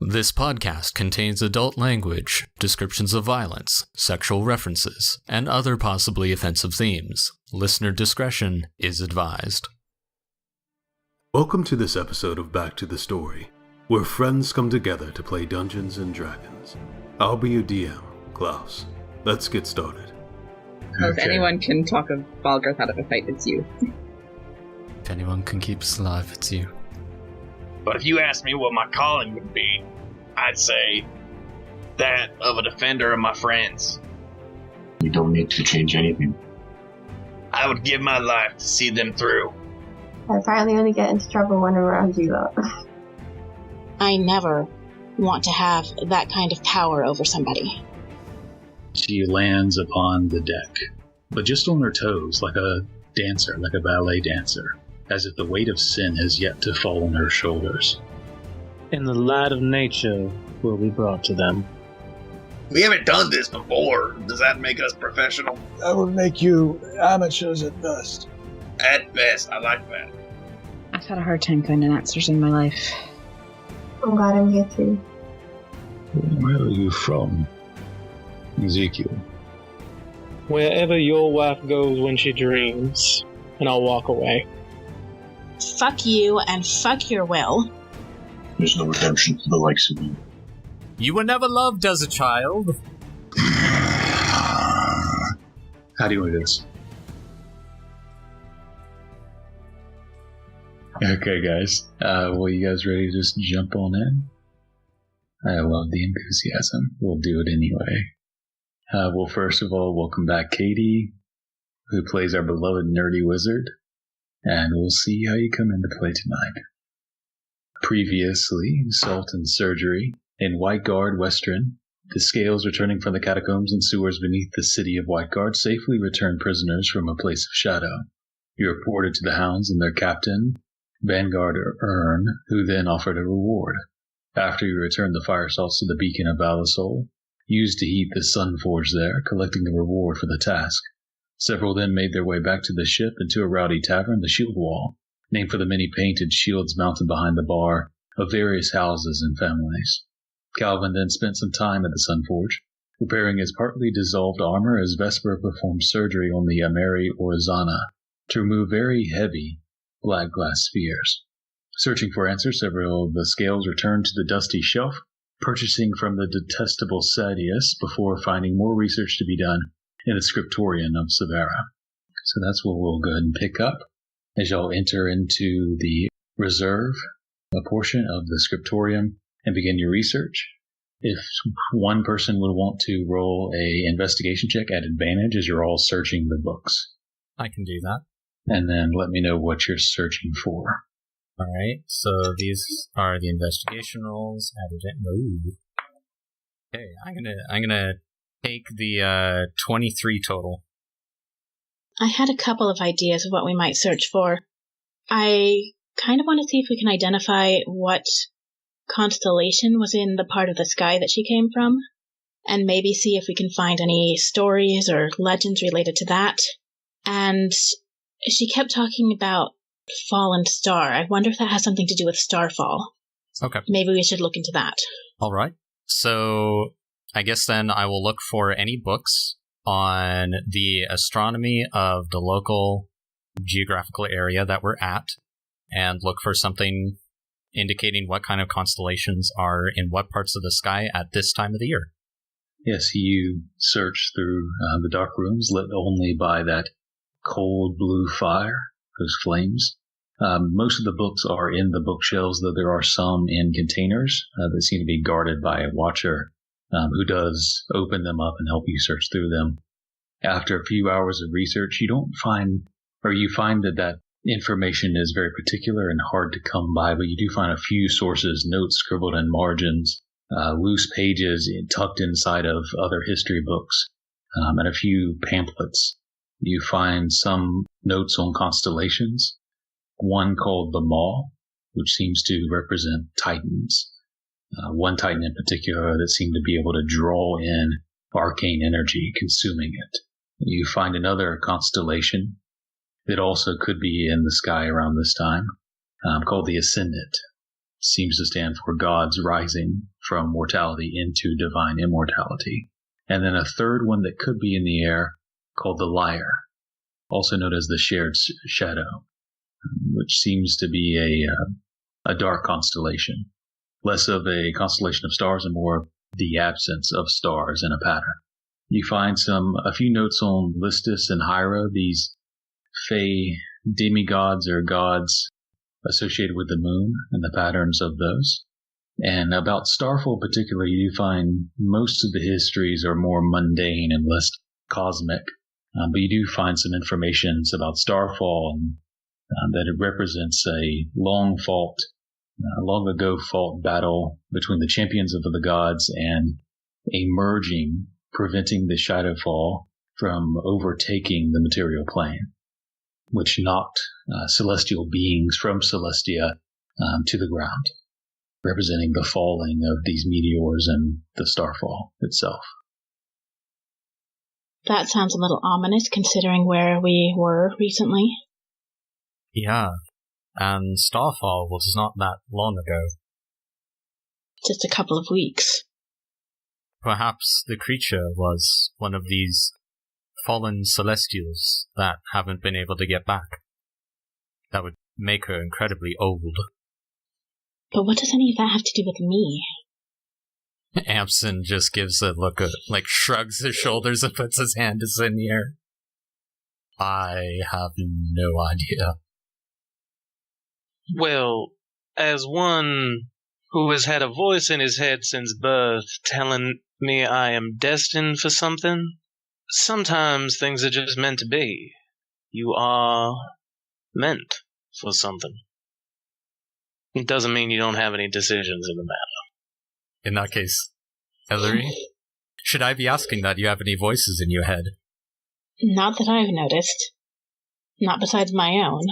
This podcast contains adult language, descriptions of violence, sexual references, and other possibly offensive themes. Listener discretion is advised. Welcome to this episode of Back to the Story, where friends come together to play Dungeons and Dragons. I'll be your DM, Klouse. Let's get started. If anyone can talk a Balgarth out of a fight, it's you. If anyone can keep us alive, it's you. But if you ask me what my calling would be, I'd say that of a defender of my friends. You don't need to change anything. I would give my life to see them through. I finally only get into trouble when I'm around you lot. I never want to have that kind of power over somebody. She lands upon the deck, but just on her toes, like a dancer, like a ballet dancer, as if the weight of sin has yet to fall on her shoulders. And the light of nature will be brought to them. We haven't done this before. Does that make us professional? That would make you amateurs at best. At best, I like that. I've had a hard time finding answers in my life. I'm glad I'm here too. Where are you from, Ezekiel? Wherever your wife goes when she dreams, and I'll walk away. Fuck you and fuck your will. There's no redemption for the likes of you. You were never loved as a child. How do you want to do this? Okay, guys. Well, you guys ready to just jump on in? I love the enthusiasm. We'll do it anyway. Well, first of all, welcome back, Katie, who plays our beloved nerdy wizard. And we'll see how you come into play tonight. Previously, Salt and Surgery, in Whiteguard, Western, the Scales returning from the catacombs and sewers beneath the city of Whiteguard safely returned prisoners from a place of shadow. You reported to the Hounds and their captain, Vanguard Ern, who then offered a reward. After you returned the fire salts to the beacon of Valisol, used to heat the Sunforge there, collecting the reward for the task. Several then made their way back to the ship and to a rowdy tavern, the Shield Wall, named for the many painted shields mounted behind the bar of various houses and families. Kalvyn then spent some time at the Sunforge, repairing his partly dissolved armor as Vesper performed surgery on the Ameri Orzana to remove very heavy black glass spheres. Searching for answers, several of the Scales returned to the dusty shelf, purchasing from the detestable Sadius before finding more research to be done in the scriptorium of Severa. So that's where we'll go ahead and pick up as y'all enter into the reserve, a portion of the scriptorium, and begin your research. If one person would want to roll a investigation check at advantage as you're all searching the books. I can do that. And then let me know what you're searching for. Alright, so these are the investigation rolls. Ooh. Okay, I'm gonna take the 23 total. I had a couple of ideas of what we might search for. I kind of want to see if we can identify what constellation was in the part of the sky that she came from, and maybe see if we can find any stories or legends related to that. And she kept talking about fallen star. I wonder if that has something to do with starfall. Okay. Maybe we should look into that. All right. So I guess then I will look for any books on the astronomy of the local geographical area that we're at, and look for something indicating what kind of constellations are in what parts of the sky at this time of the year. Yes, you search through the dark rooms lit only by that cold blue fire, those flames. Most of the books are in the bookshelves, though there are some in containers that seem to be guarded by a watcher who does open them up and help you search through them. After a few hours of research, you find that information is very particular and hard to come by, but you do find a few sources, notes scribbled in margins, loose pages tucked inside of other history books, and a few pamphlets. You find some notes on constellations, one called the Maw, which seems to represent Titans. One Titan in particular that seemed to be able to draw in arcane energy, consuming it. You find another constellation that also could be in the sky around this time, called the Ascendant. seems to stand for gods rising from mortality into divine immortality. And then a third one that could be in the air called the Lyre, also known as the Shared Shadow, which seems to be a dark constellation, less of a constellation of stars and more of the absence of stars in a pattern. You find a few notes on Listus and Hyra, these fey demigods or gods associated with the moon and the patterns of those. And about Starfall in particular, you do find most of the histories are more mundane and less cosmic. But you do find some information about Starfall and that it represents a long ago fought battle between the champions of the gods and a merging, preventing the Shadowfall from overtaking the material plane, which knocked celestial beings from Celestia to the ground, representing the falling of these meteors and the Starfall itself. That sounds a little ominous considering where we were recently. Yeah, and Starfall was not that long ago. Just a couple of weeks. Perhaps the creature was one of these fallen celestials that haven't been able to get back. That would make her incredibly old. But what does any of that have to do with me? Amsen just gives a look of, shrugs his shoulders and puts his hand in the air. I have no idea. Well, as one who has had a voice in his head since birth telling me I am destined for something, sometimes things are just meant to be. You are meant for something. It doesn't mean you don't have any decisions in the matter. In that case, Ellory, should I be asking that you have any voices in your head? Not that I've noticed. Not besides my own.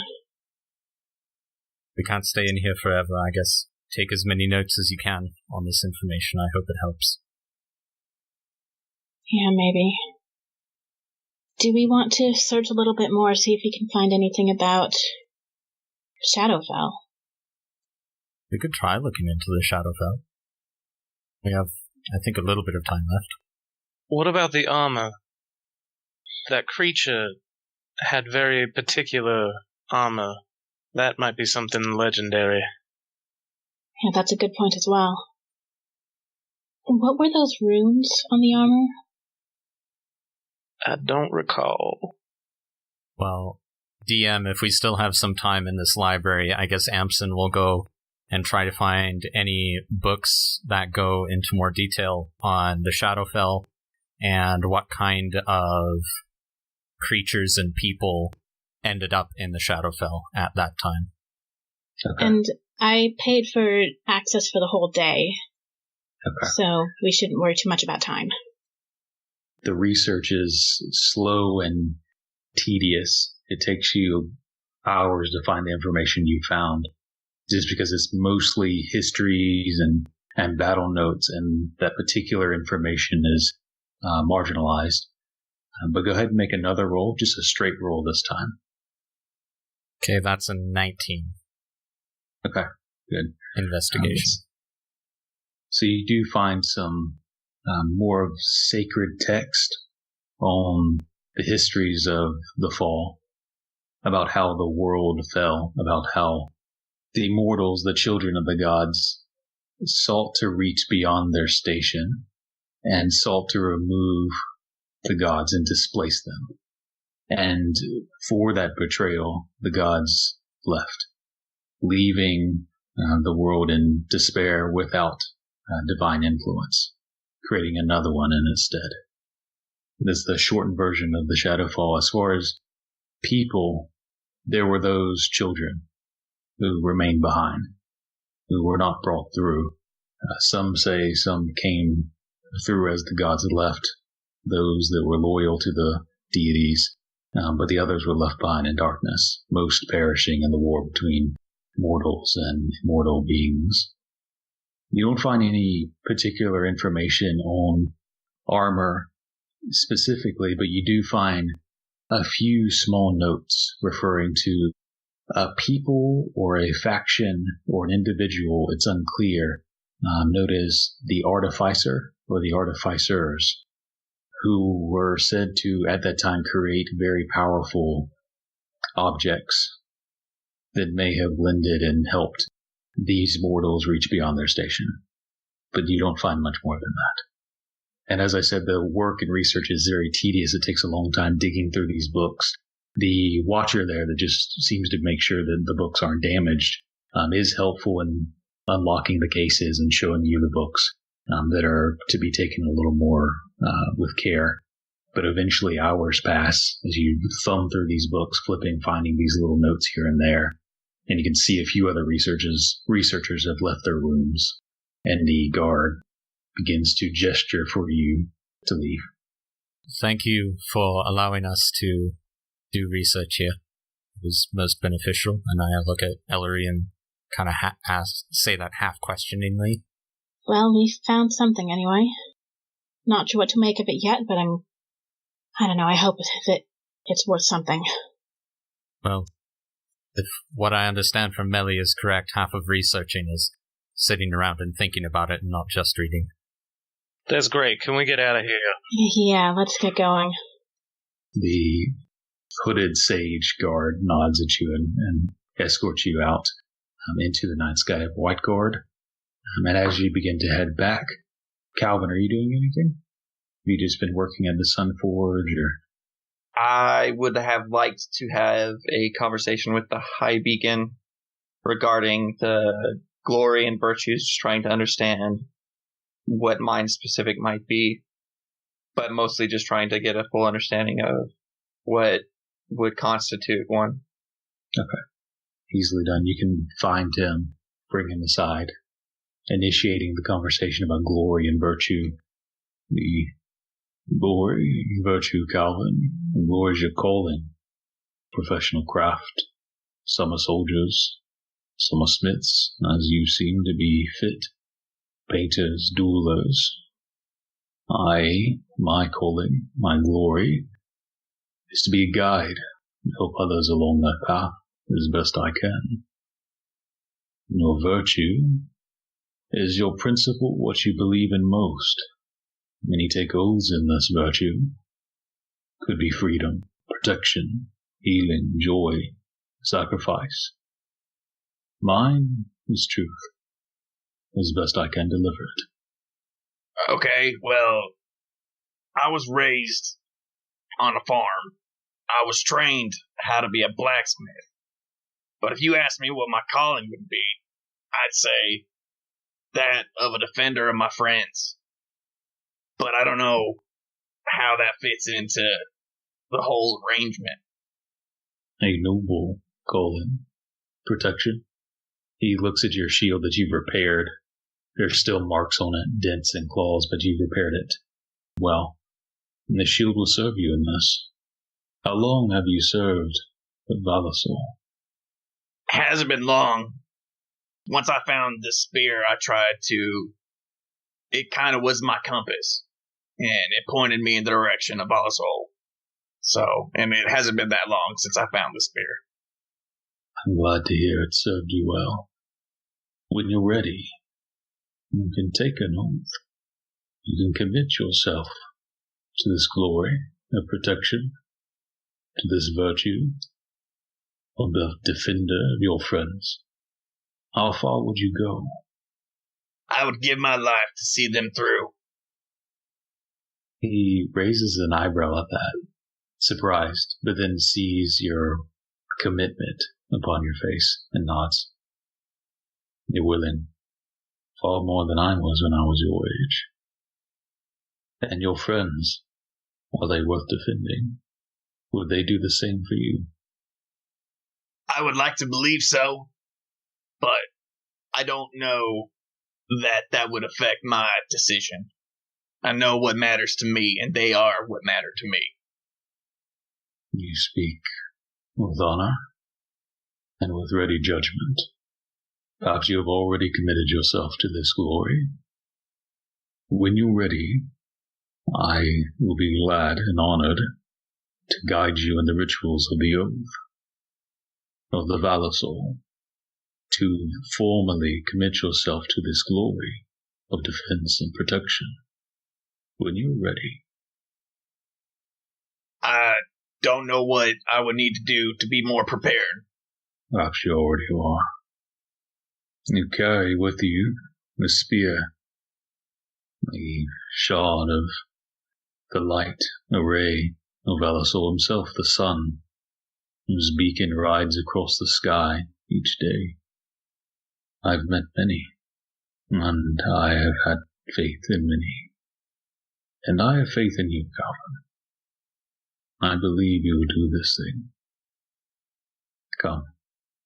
We can't stay in here forever, I guess. Take as many notes as you can on this information. I hope it helps. Yeah, maybe. Do we want to search a little bit more, see if we can find anything about Shadowfell? We could try looking into the Shadowfell. We have, I think, a little bit of time left. What about the armor? That creature had very particular armor. That might be something legendary. Yeah, that's a good point as well. What were those runes on the armor? I don't recall. Well, DM, if we still have some time in this library, I guess Amsen will go and try to find any books that go into more detail on the Shadowfell and what kind of creatures and people ended up in the Shadowfell at that time. Okay. And I paid for access for the whole day, so we shouldn't worry too much about time. The research is slow and tedious. It takes you hours to find the information you found, just because it's mostly histories and battle notes, and that particular information is marginalized. But go ahead and make another roll, just a straight roll this time. Okay, that's a 19. Okay, good. Investigation. So you do find some more of sacred text on the histories of the fall, about how the world fell, about how the immortals, the children of the gods, sought to reach beyond their station and sought to remove the gods and displace them. And for that betrayal, the gods left, leaving the world in despair without divine influence, creating another one in its stead. This is the shortened version of the Shadowfall. As far as people, there were those children who remained behind, who were not brought through. Some say some came through as the gods had left, those that were loyal to the deities, but the others were left behind in darkness, most perishing in the war between mortals and immortal beings. You don't find any particular information on armor specifically, but you do find a few small notes referring to a people or a faction or an individual, it's unclear, known as the Artificer or the Artificers, who were said to, at that time, create very powerful objects that may have lended and helped these mortals reach beyond their station. But you don't find much more than that. And as I said, the work and research is very tedious. It takes a long time digging through these books. The watcher there that just seems to make sure that the books aren't damaged is helpful in unlocking the cases and showing you the books that are to be taken a little more with care. But eventually hours pass as you thumb through these books, flipping, finding these little notes here and there. And you can see a few other researchers have left their rooms. And the guard begins to gesture for you to leave. Thank you for allowing us to do research here. It was most beneficial. And I look at Ellory and kind of say that half questioningly. Well, we found something anyway. Not sure what to make of it yet, but I don't know, I hope that it's worth something. Well, if what I understand from Meli is correct, half of researching is sitting around and thinking about it and not just reading. That's great. Can we get out of here? Yeah, let's get going. The hooded sage guard nods at you and escorts you out into the night sky of White Guard. And as you begin to head back, Kalvyn, are you doing anything? Have you just been working at the Sun Forge, or? I would have liked to have a conversation with the High Beacon regarding the glory and virtues, just trying to understand what mine specific might be, but mostly just trying to get a full understanding of what would constitute one. Okay. Easily done. You can find him, bring him aside, initiating the conversation about glory and virtue. The glory and virtue, Kalvyn. Glory is your calling. Professional craft. Some are soldiers, some are smiths, as you seem to be fit. Painters, duelers. My calling, my glory, is to be a guide and help others along that path as best I can. Your virtue is your principle, what you believe in most. Many take oaths in this virtue. Could be freedom, protection, healing, joy, sacrifice. Mine is truth, as best I can deliver it. Okay, well, I was raised on a farm. I was trained how to be a blacksmith. But if you ask me what my calling would be, I'd say that of a defender of my friends. But I don't know how that fits into the whole arrangement. A noble calling. Protection. He looks at your shield that you've repaired. There's still marks on it, dents and claws, but you've repaired it. Well, and the shield will serve you in this. How long have you served with Valisol? Hasn't been long. Once I found this spear, I tried to... It kind of was my compass. And it pointed me in the direction of Valisol. So, I mean, it hasn't been that long since I found the spear. I'm glad to hear it served you well. When you're ready, you can take an oath. You can commit yourself to this glory of protection, to this virtue of the defender of your friends. How far would you go? I would give my life to see them through. He raises an eyebrow at that, surprised, but then sees your commitment upon your face and nods. You're willing, far more than I was when I was your age. And your friends, are they worth defending? Would they do the same for you? I would like to believe so, but I don't know that would affect my decision. I know what matters to me, and they are what matter to me. You speak with honor and with ready judgment. Perhaps you have already committed yourself to this glory. When you're ready, I will be glad and honored to guide you in the rituals of the oath. of the Valasol to formally commit yourself to this glory of defense and protection when you're ready. I don't know what I would need to do to be more prepared. Perhaps you already are. You carry with you the spear, the shard of the light array of Valasol himself, the sun, whose beacon rides across the sky each day. I've met many, and I have had faith in many. And I have faith in you, Kalvyn. I believe you will do this thing. Come,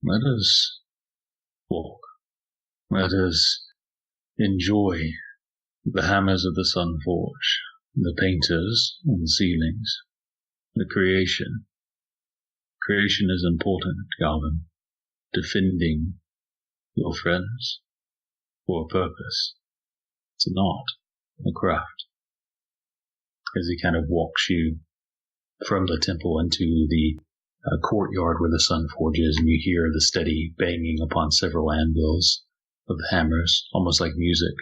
let us walk. Let us enjoy the hammers of the Sun Forge, the painters on the ceilings, the creation. Creation is important, Kalvyn. Defending your friends for a purpose. It's an art, a craft. As he kind of walks you from the temple into the courtyard where the Sun Forge is, and you hear the steady banging upon several anvils of the hammers, almost like music.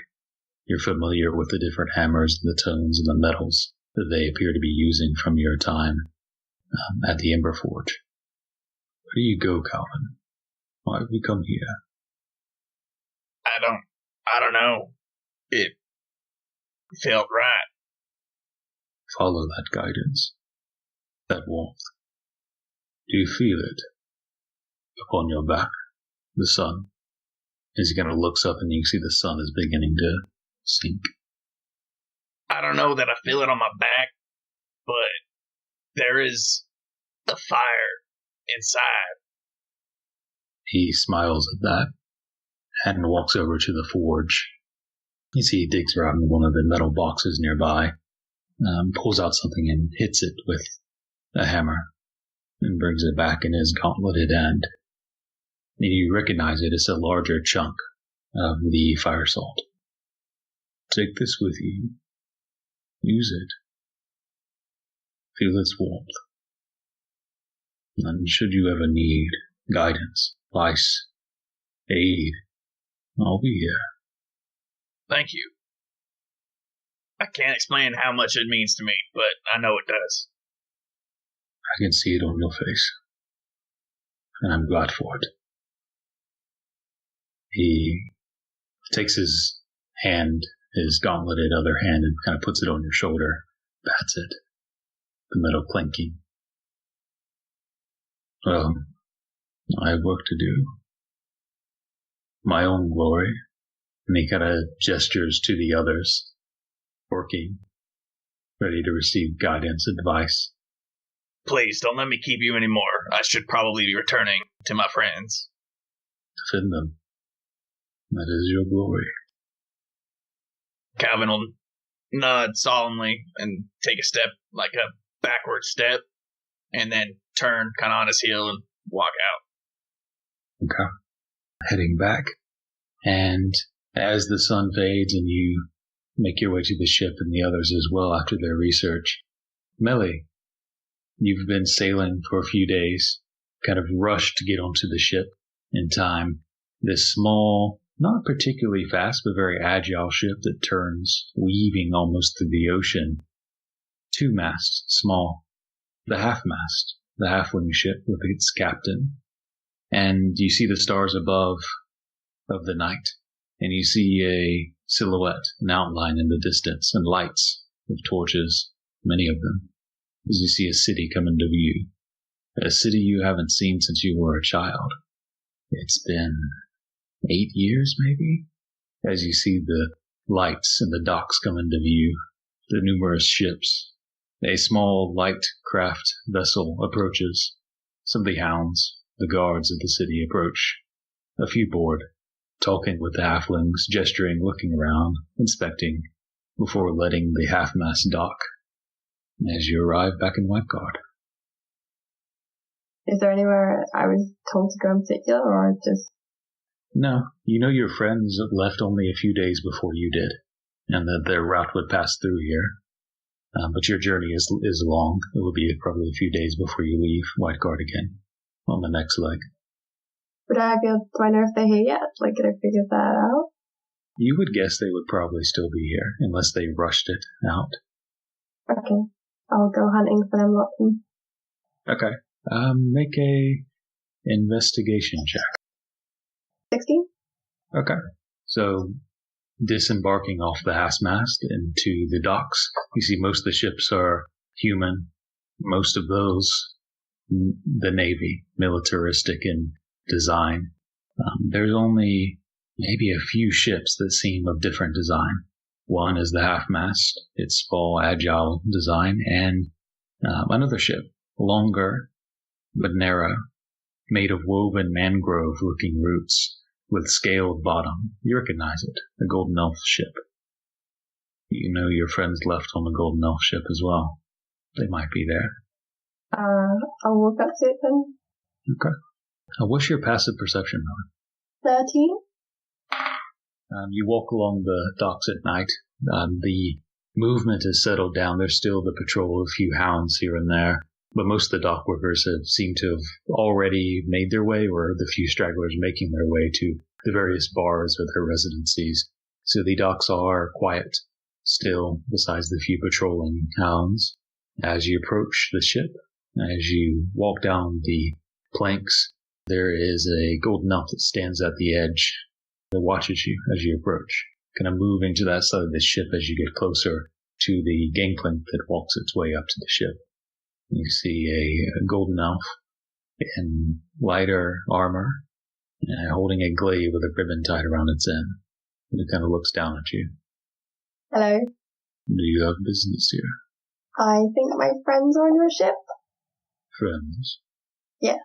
You're familiar with the different hammers, the tones, and the metals that they appear to be using from your time at the Ember Forge. Where do you go, Kalvyn? Why have we come here? I don't know. It felt right. Follow that guidance, that warmth. Do you feel it upon your back, the sun? As he kind of looks up and you see the sun is beginning to sink. I don't know that I feel it on my back, but there is the fire inside. He smiles at that and walks over to the forge. You see he digs around in one of the metal boxes nearby, pulls out something and hits it with a hammer, and brings it back in his gauntleted hand. And you recognize it as a larger chunk of the fire salt. Take this with you. Use it. Feel its warmth. And should you ever need guidance, advice, aid, I'll be here. Thank you. I can't explain how much it means to me, but I know it does. I can see it on your face. And I'm glad for it. He takes his hand, his gauntleted other hand, and kind of puts it on your shoulder, pats it, the metal clinking. Well, I have work to do. My own glory. And he kind of gestures to the others, working, ready to receive guidance, advice. Please, don't let me keep you anymore. I should probably be returning to my friends. Defend them. That is your glory. Kalvyn will nod solemnly and take a step, like a backward step, and then turn kind of on his heel and walk out. Okay. Heading back, and as the sun fades and you make your way to the ship and the others as well after their research, Meli, you've been sailing for a few days, kind of rushed to get onto the ship in time. This small, not particularly fast, but very agile ship that turns, weaving almost through the ocean. 2 masts, small. The half-mast, the half-wing ship with its captain. And you see the stars above of the night. And you see a silhouette, an outline in the distance, and lights with torches, many of them, as you see a city come into view. A city you haven't seen since you were a child. It's been 8 years, maybe? As you see the lights and the docks come into view, the numerous ships. A small, light craft vessel approaches. Some of the hounds, the guards of the city, approach. A few board, talking with the halflings, gesturing, looking around, inspecting, before letting the half-mast dock as you arrive back in Whiteguard. Is there anywhere I was told to go in particular, or just... No, you know your friends left only a few days before you did, and that their route would pass through here. But your journey is long. It will be probably a few days before you leave Whiteguard again, on the next leg. Would I be able to know if they're here yet? Like, could I figure that out? You would guess they would probably still be here, unless they rushed it out. Okay. I'll go hunting for them lots. Okay. Make a investigation check. 16? Okay. So, disembarking off the Haas-mast into the docks, you see most of the ships are human. Most of those, the Navy, militaristic in design. There's only maybe a few ships that seem of different design. One is the half-mast, its small, agile design, and another ship, longer but narrow, made of woven mangrove-looking roots with scaled bottom. You recognize it, the Golden Elf ship. You know your friends left on the Golden Elf ship as well. They might be there. I'll walk up to it then. Okay. What's your passive perception, Meli? 13? You walk along the docks at night. The movement has settled down. There's still the patrol of a few hounds here and there, but most of the dock workers have seemed to have already made their way, or the few stragglers making their way to the various bars or their residencies. So the docks are quiet still, besides the few patrolling hounds. As you approach the ship, as you walk down the planks, there is a golden elf that stands at the edge that watches you as you approach, kind of moving to that side of the ship as you get closer to the gangplank that walks its way up to the ship. You see a golden elf in lighter armor, holding a glaive with a ribbon tied around its end. And it kind of looks down at you. Hello. Do you have business here? I think my friends are on your ship. Friends? Yeah.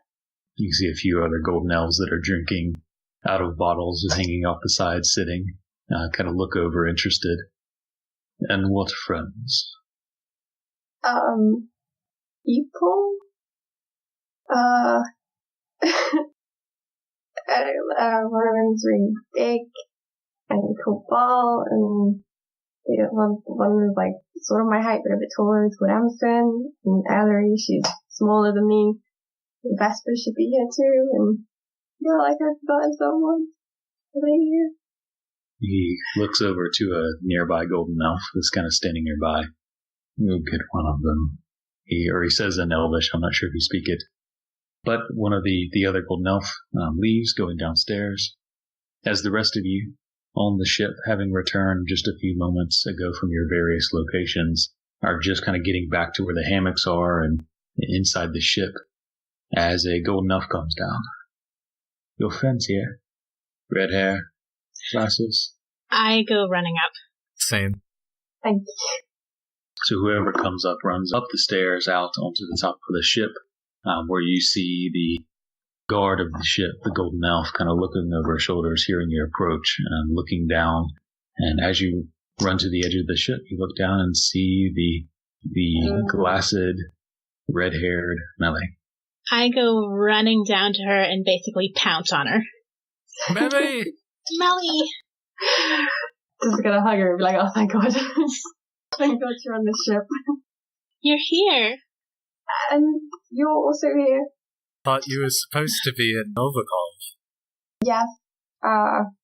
You see a few other golden elves that are drinking out of bottles, just hanging off the side, sitting, kind of look over interested. And what friends? Equal? One of them's really big and called and one was like sort of my height but a bit taller, is called Amsen, and Ellory, she's smaller than me. The Vesper should be here too, and yeah, like I've forgotten someone. Are they here? He looks over to a nearby golden elf that's kind of standing nearby. You'll get one of them. He says in Elvish, I'm not sure if you speak it. But one of the other golden elf leaves, going downstairs. As the rest of you on the ship, having returned just a few moments ago from your various locations, are just kind of getting back to where the hammocks are and inside the ship, as a golden elf comes down. Your friend's here. Red hair, glasses. I go running up. Same. Thank you. So whoever comes up runs up the stairs out onto the top of the ship, where you see the guard of the ship, the golden elf, kind of looking over her shoulders, hearing your approach, and looking down. And as you run to the edge of the ship, you look down and see the glassed, red-haired Meli. I go running down to her and basically pounce on her. Meli! Meli! Just gonna hug her and be like, oh thank God. Thank God you're on the ship. You're here. And you're also here. Thought you were supposed to be in Novikov. Yes,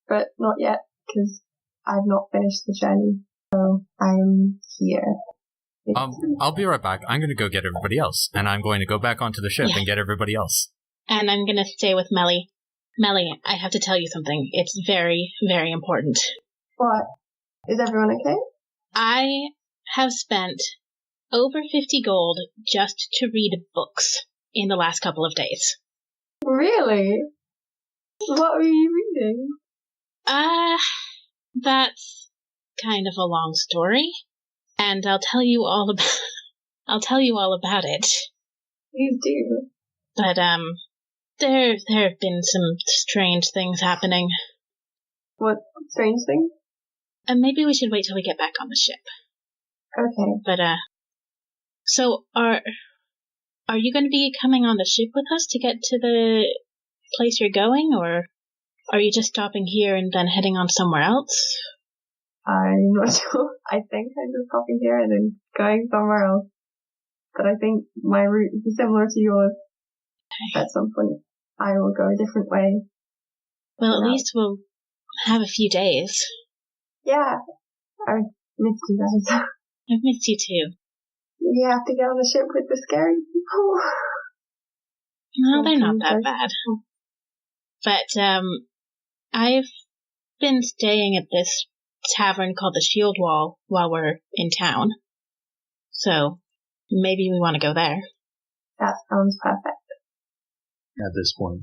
but not yet, because I've not finished the journey, so I'm here. I'll be right back. I'm going to go get everybody else, and I'm going to go back onto the ship and get everybody else. And I'm going to stay with Meli. Meli, I have to tell you something. It's very, very important. What? Is everyone okay? I have spent over 50 gold just to read books in the last couple of days. Really? What were you reading? That's kind of a long story, and I'll tell you all about it. You do. But there have been some strange things happening. What strange things? And maybe we should wait till we get back on the ship. Okay. But so are you going to be coming on the ship with us to get to the place you're going, or are you just stopping here and then heading on somewhere else? I'm not sure. I think I'm just stopping here and then going somewhere else. But I think my route is similar to yours at some point. I will go a different way. Well, at least we'll have a few days. Yeah, I missed you guys. I've missed you too. We have to get on the ship with the scary people. No, they're not that bad. But, I've been staying at this tavern called the Shield Wall while we're in town. So, maybe we want to go there. That sounds perfect. At this point,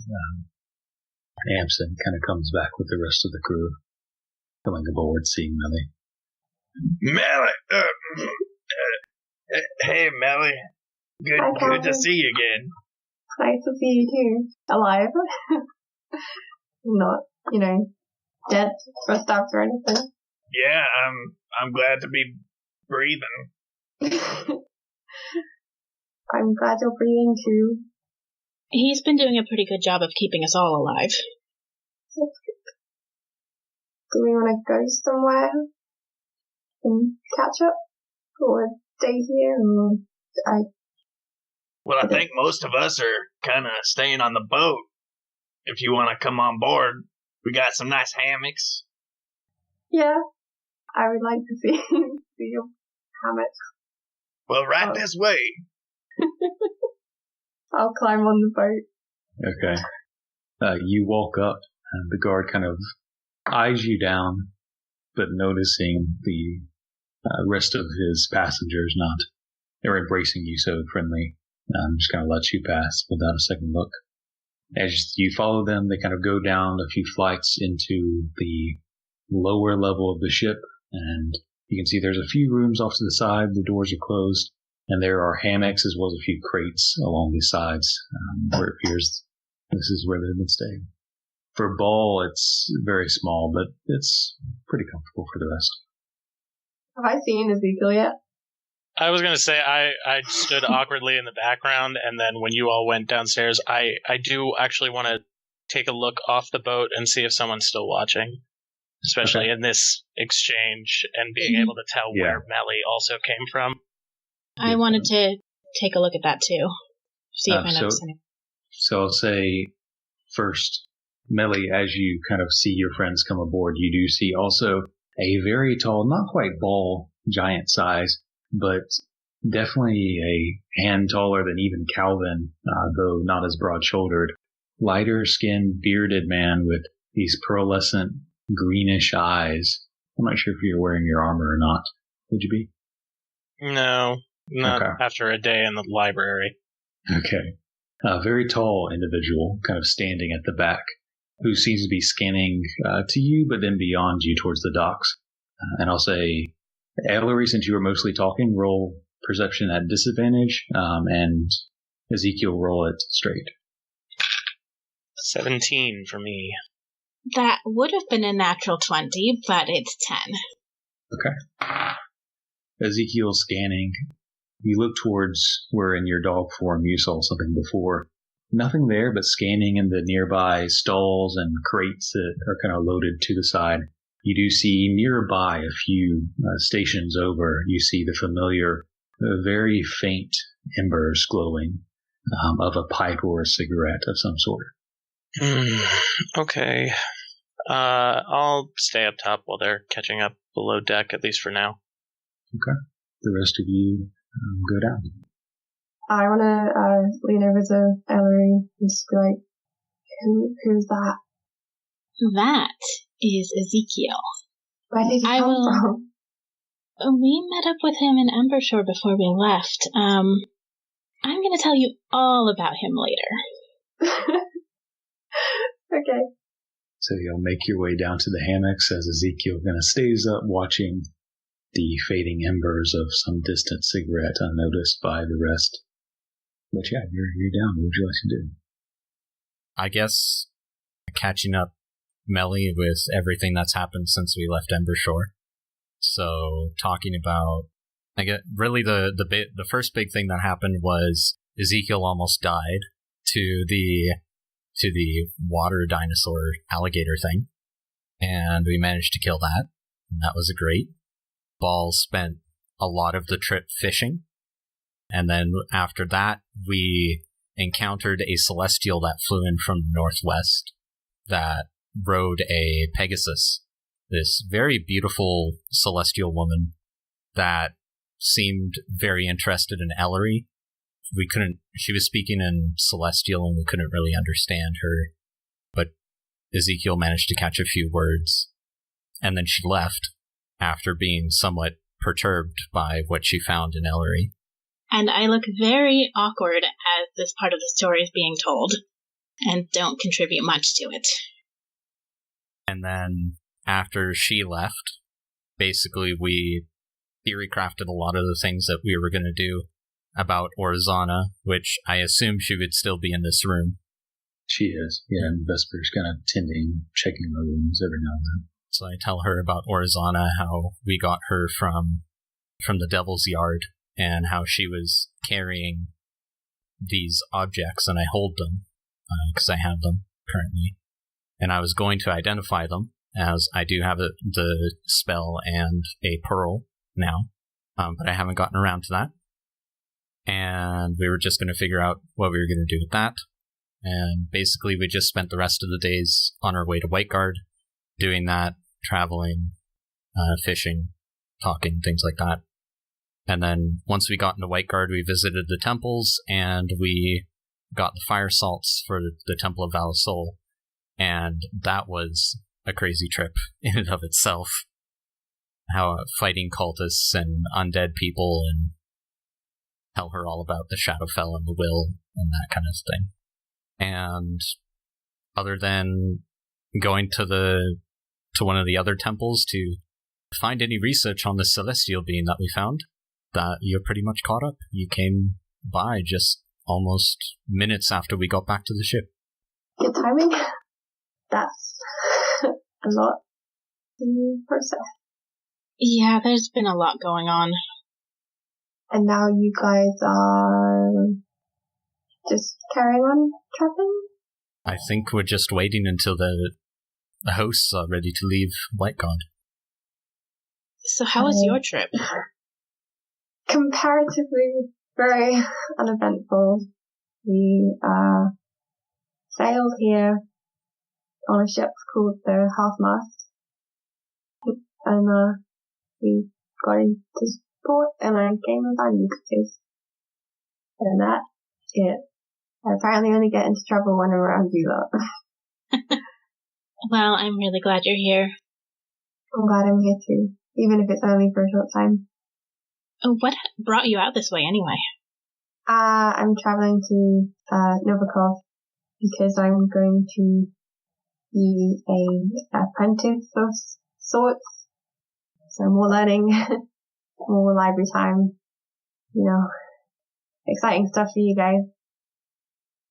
Amsen kind of comes back with the rest of the crew, coming aboard, seeing Meli. Meli! Hey, Meli. Good to see you again. Nice to see you too. Alive. Not, dead or stuff or anything. Yeah, I'm glad to be breathing. I'm glad you're breathing too. He's been doing a pretty good job of keeping us all alive. That's good. Do we want to go somewhere and catch up? Or stay here? Well, I think most of us are kind of staying on the boat. If you want to come on board, we got some nice hammocks. Yeah, I would like to see your hammocks. Well, right this way. I'll climb on the boat. Okay. You walk up, and the guard kind of eyes you down, but noticing the rest of his passengers they're embracing you so friendly, just kind of lets you pass without a second look. As you follow them, they kind of go down a few flights into the lower level of the ship, and you can see there's a few rooms off to the side. The doors are closed, and there are hammocks as well as a few crates along the sides, where it appears this is where they've been staying. For Ball, it's very small, but it's pretty comfortable for the rest. Have I seen Ezekiel yet? I was going to say, I stood awkwardly in the background, and then when you all went downstairs, I do actually want to take a look off the boat and see if someone's still watching, especially in this exchange and being able to tell where Meli also came from. I wanted to take a look at that too, see if I notice anything. So I'll say first, Meli, as you kind of see your friends come aboard, you do see also a very tall, not quite Ball, giant size, but definitely a hand taller than even Kalvyn, though not as broad-shouldered, lighter skinned, bearded man with these pearlescent, greenish eyes. I'm not sure if you're wearing your armor or not. Would you be? No, not after a day in the library. Okay. A very tall individual, kind of standing at the back, who seems to be scanning to you, but then beyond you towards the docks. And I'll say, Ellory, since you were mostly talking, roll perception at disadvantage, and Ezekiel, roll it straight. 17 for me. That would have been a natural 20, but it's 10. Okay. Ezekiel scanning. You look towards where in your dog form you saw something before. Nothing there, but scanning in the nearby stalls and crates that are kind of loaded to the side. You do see nearby a few stations over, you see the familiar, very faint embers glowing of a pipe or a cigarette of some sort. Okay. I'll stay up top while they're catching up below deck, at least for now. Okay. The rest of you go down. I want to lean over to Ellory and just be like, who's that? That is Ezekiel. Where did he come from? We met up with him in Embershore before we left. I'm going to tell you all about him later. Okay. So you'll make your way down to the hammocks as Ezekiel kind of stays up watching the fading embers of some distant cigarette unnoticed by the rest. But yeah, you're down. What would you like to do? I guess catching up Meli with everything that's happened since we left Embershore. So talking about, I guess really the first big thing that happened was Ezekiel almost died to the water dinosaur alligator thing, and we managed to kill that, and that was great. Ball spent a lot of the trip fishing, and then after that we encountered a celestial that flew in from the northwest that rode a Pegasus, this very beautiful celestial woman that seemed very interested in Ellory. She was speaking in celestial and we couldn't really understand her, but Ezekiel managed to catch a few words, and then she left after being somewhat perturbed by what she found in Ellory. And I look very awkward as this part of the story is being told, and don't contribute much to it. And then, after she left, basically we theory crafted a lot of the things that we were going to do about Orzana, which I assume she would still be in this room. She is, yeah, and Vesper's kind of tending, checking the rooms every now and then. So I tell her about Orzana, how we got her from the Devil's Yard, and how she was carrying these objects, and I hold them, because I have them currently. And I was going to identify them, as I do have the spell and a pearl now, but I haven't gotten around to that. And we were just going to figure out what we were going to do with that. And basically we just spent the rest of the days on our way to Whiteguard, doing that, traveling, fishing, talking, things like that. And then once we got into Whiteguard, we visited the temples, and we got the fire salts for the Temple of Valasol. And that was a crazy trip in and of itself. How fighting cultists and undead people, and tell her all about the Shadowfell and the Will and that kind of thing. And other than going to one of the other temples to find any research on the celestial being that we found, that you're pretty much caught up. You came by just almost minutes after we got back to the ship. Good timing. That's a lot to process. Yeah, there's been a lot going on. And now you guys are just carrying on traveling? I think we're just waiting until the hosts are ready to leave Whiteguard. So how was your trip? Comparatively very uneventful. We sailed here on a ship called the Half-Mast, and we got into port and I came with our nucleus. And that it. I apparently only get into trouble when I'm around you lot. Well, I'm really glad you're here. I'm glad I'm here too, even if it's only for a short time. What brought you out this way anyway? I'm traveling to Novikov because I'm going to be a apprentice of sorts. So more learning, more library time, exciting stuff for you guys.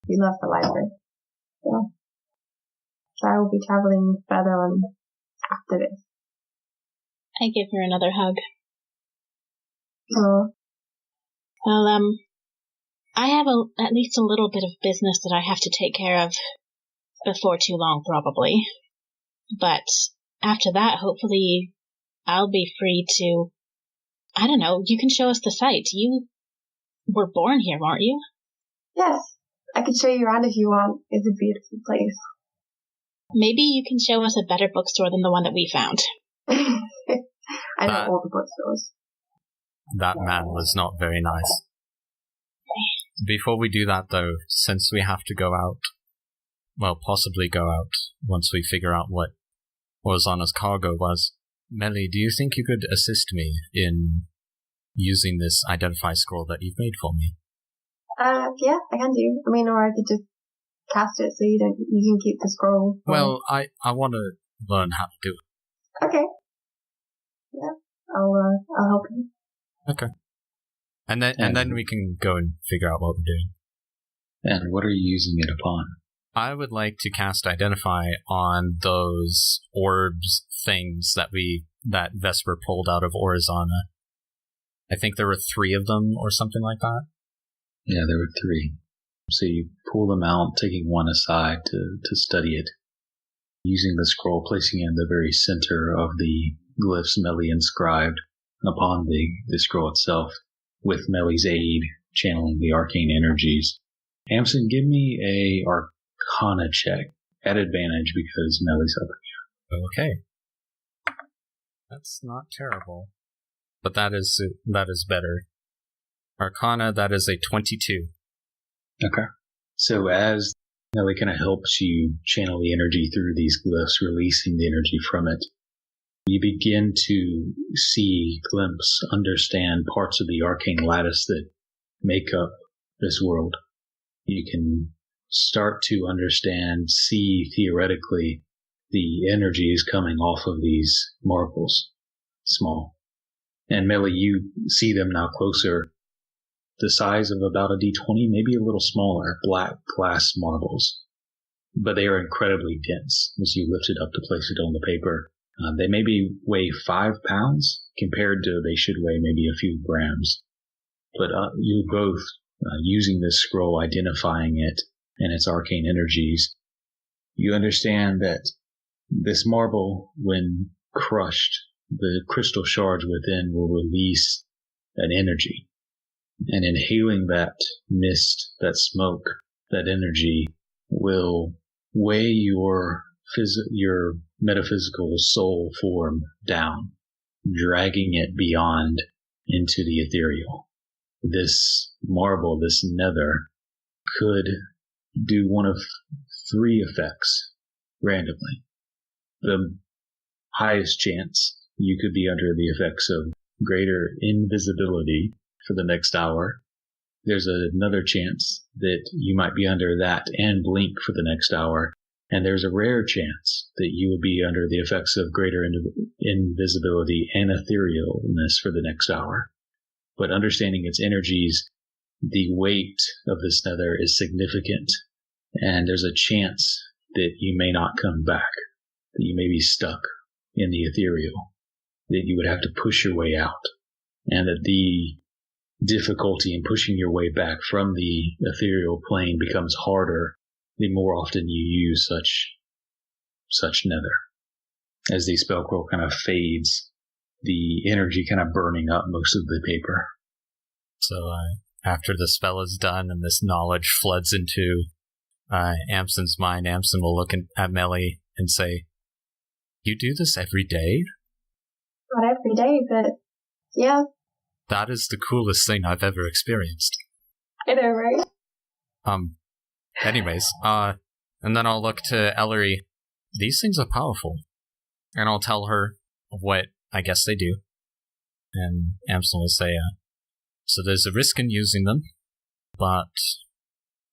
We love the library. So I will be traveling further on after this. I give her another hug. Oh. Well, I have at least a little bit of business that I have to take care of before too long, probably. But after that, hopefully, I'll be free to, I don't know, you can show us the site. You were born here, weren't you? Yes. I can show you around if you want. It's a beautiful place. Maybe you can show us a better bookstore than the one that we found. I know all the bookstores. That man was not very nice. Before we do that, though, since we have to go out, well, possibly go out once we figure out what Orzana's cargo was, Meli, do you think you could assist me in using this identify scroll that you've made for me? Yeah, I can do. I mean, or I could just cast it so you can keep the scroll. Well, I want to learn how to do it. Okay. Yeah, I'll help you. Okay. And then we can go and figure out what we're doing. And what are you using it upon? I would like to cast Identify on those orbs things that Vesper pulled out of Orzana. I think there were 3 of them or something like that. Yeah, there were 3. So you pull them out, taking one aside to study it, using the scroll, placing it in the very center of the glyphs Meli inscribed upon the scroll itself, with Meli's aid, channeling the arcane energies. Amsen, give me a Arcana check at advantage because Meli's up. Okay. That's not terrible. But that is better. Arcana, that is a 22. Okay. So as Meli kind of helps you channel the energy through these glyphs, releasing the energy from it, you begin to see, glimpse, understand parts of the arcane lattice that make up this world. You can start to understand, see theoretically the energy is coming off of these marbles, small. And Meli, you see them now closer, the size of about a D20, maybe a little smaller, black glass marbles. But they are incredibly dense as you lift it up to place it on the paper. They maybe weigh 5 pounds compared to they should weigh maybe a few grams. But you both, using this scroll, identifying it and its arcane energies, you understand that this marble, when crushed, the crystal shards within will release an energy. And inhaling that mist, that smoke, that energy will weigh your metaphysical soul form down, dragging it beyond into the ethereal. This marble, this nether, could do one of 3 effects randomly. The highest chance, you could be under the effects of greater invisibility for the next hour. There's another chance that you might be under that and blink for the next hour. And there's a rare chance that you will be under the effects of greater invisibility and etherealness for the next hour. But understanding its energies, the weight of this nether is significant, and there's a chance that you may not come back, that you may be stuck in the ethereal, that you would have to push your way out, and that the difficulty in pushing your way back from the ethereal plane becomes harder the more often you use such nether. As the spell scroll kind of fades, the energy kind of burning up most of the paper. So after the spell is done and this knowledge floods into Amsen's mind, Amsen will look at Meli and say, "You do this every day?" Not every day, but yeah. That is the coolest thing I've ever experienced. I know, right? Anyways, and then I'll look to Ellory. These things are powerful. And I'll tell her what I guess they do. And Amsen will say, so there's a risk in using them, but,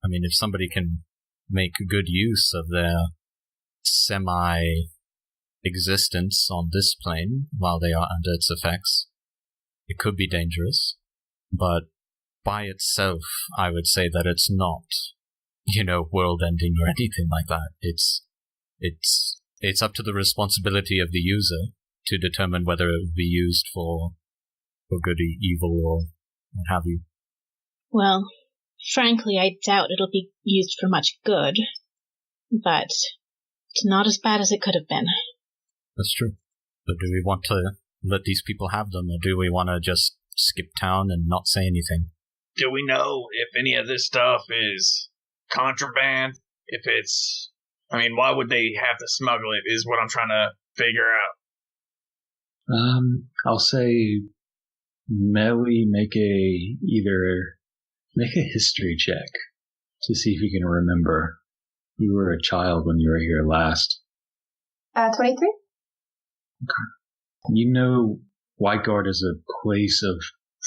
I mean, if somebody can make good use of their semi-existence on this plane while they are under its effects, it could be dangerous. But by itself, I would say that it's not, world-ending or anything like that. It's up to the responsibility of the user to determine whether it would be used for good or evil or what have you. Well, frankly, I doubt it'll be used for much good, but it's not as bad as it could have been. That's true. But do we want to let these people have them, or do we want to just skip town and not say anything? Do we know if any of this stuff is contraband? If it's... why would they have to smuggle it is what I'm trying to figure out. I'll say Meli make a history check to see if you can remember. You were a child when you were here last. 23? Okay. Whiteguard is a place of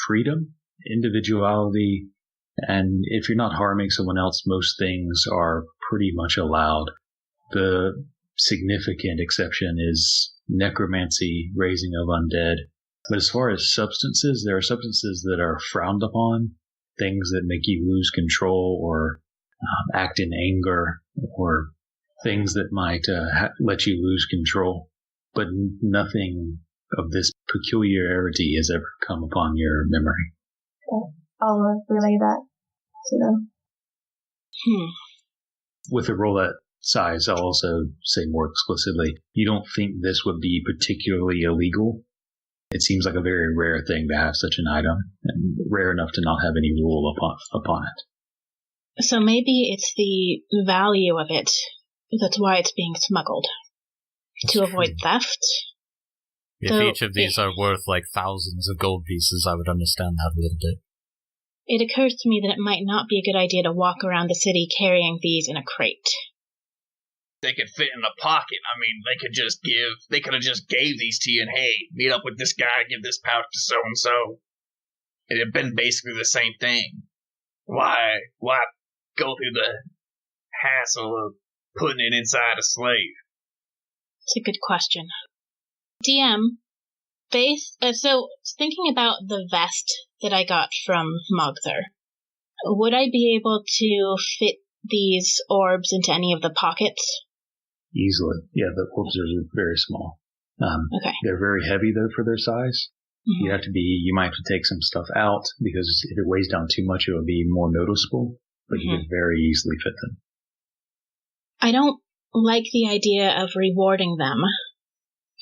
freedom, individuality, and if you're not harming someone else, most things are pretty much allowed. The significant exception is necromancy, raising of undead. But as far as substances, there are substances that are frowned upon, things that make you lose control or act in anger, or things that might let you lose control. But nothing of this peculiarity has ever come upon your memory. Okay. I'll relay that to them. With a roll that size, I'll also say more explicitly, you don't think this would be particularly illegal. It seems like a very rare thing to have such an item, and rare enough to not have any rule upon it. So maybe it's the value of it that's why it's being smuggled. To avoid theft? If each of these are worth like thousands of gold pieces, I would understand that a little bit. It occurs to me that it might not be a good idea to walk around the city carrying these in a crate. They could fit in a pocket. I mean, they could have just gave these to you and, hey, meet up with this guy, give this pouch to so-and-so. It'd have been basically the same thing. Why go through the hassle of putting it inside a slave? It's a good question. DM, so thinking about the vest that I got from Mogther, would I be able to fit these orbs into any of the pockets? Easily. Yeah, the orbs are very small. Okay. They're very heavy, though, for their size. Mm-hmm. You might have to take some stuff out, because if it weighs down too much, it would be more noticeable, but you could very easily fit them. I don't like the idea of rewarding them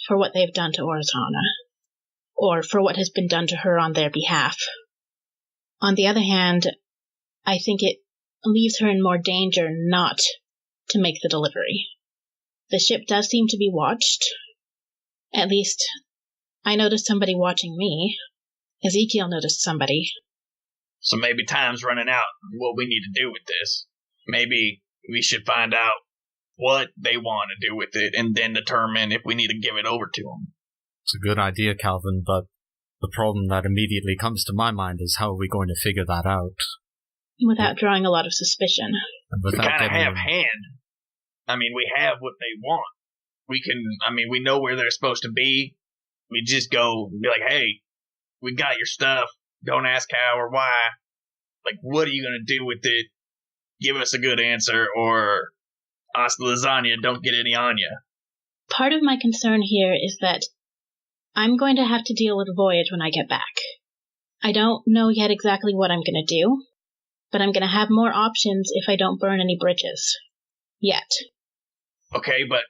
for what they've done to Orzana, or for what has been done to her on their behalf. On the other hand, I think it leaves her in more danger not to make the delivery. The ship does seem to be watched. At least, I noticed somebody watching me. Ezekiel noticed somebody. So maybe time's running out on what we need to do with this. Maybe we should find out what they want to do with it, and then determine if we need to give it over to them. It's a good idea, Kalvyn, but the problem that immediately comes to my mind is how are we going to figure that out? Without drawing a lot of suspicion. We kind of have hand. I mean, we have what they want. We know where they're supposed to be. We just go and be like, hey, we got your stuff. Don't ask how or why. Like, what are you going to do with it? Give us a good answer, or hasta lasagna, don't get any on you. Part of my concern here is that I'm going to have to deal with Voyage when I get back. I don't know yet exactly what I'm going to do, but I'm going to have more options if I don't burn any bridges. Yet. Okay, but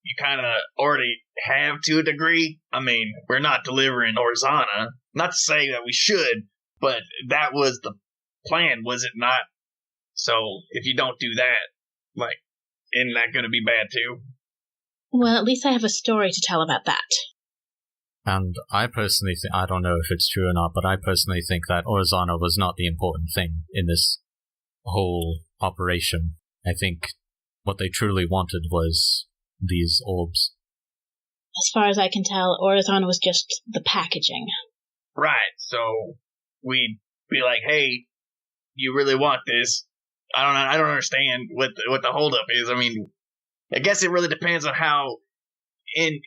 you kind of already have to a degree. I mean, we're not delivering Orzana. Not to say that we should, but that was the plan, was it not? So, if you don't do that, like, isn't that going to be bad too? Well, at least I have a story to tell about that. And I personally think, I don't know if it's true or not, but I personally think that Orzana was not the important thing in this whole operation. I think what they truly wanted was these orbs. As far as I can tell, Orzana was just the packaging. Right, so we'd be like, hey, you really want this? I don't understand what the holdup is. I mean, I guess it really depends on how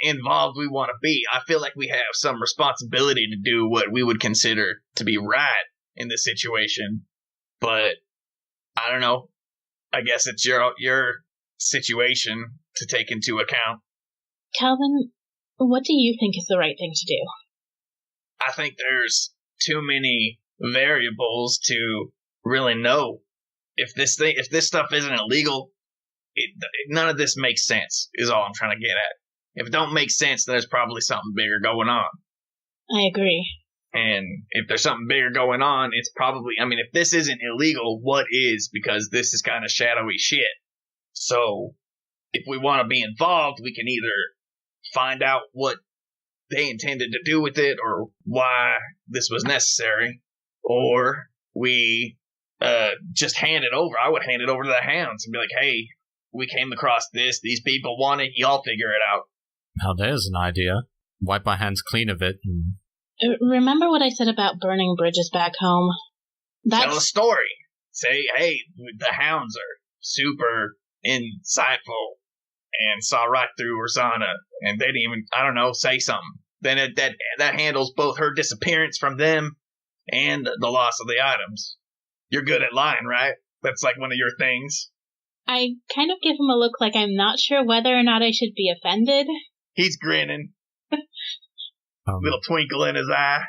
involved we want to be. I feel like we have some responsibility to do what we would consider to be right in this situation. But I don't know. I guess it's your situation to take into account. Kalvyn, what do you think is the right thing to do? I think there's too many variables to really know. If this stuff isn't illegal, none of this makes sense, is all I'm trying to get at. If it don't make sense, then there's probably something bigger going on. I agree. And if there's something bigger going on, it's probably, I mean, if this isn't illegal, what is? Because this is kind of shadowy shit. So, if we want to be involved, we can either find out what they intended to do with it, or why this was necessary, or we just hand it over. I would hand it over to the hounds and be like, hey, we came across this, these people want it, y'all figure it out. Now there's an idea. Wipe my hands clean of it. And... Remember what I said about burning bridges back home? Tell a story. Say, hey, the hounds are super insightful and saw right through Orzana, and they didn't even, I don't know, say something. Then that handles both her disappearance from them and the loss of the items. You're good at lying, right? That's like one of your things. I kind of give him a look like I'm not sure whether or not I should be offended. He's grinning. Little twinkle in his eye.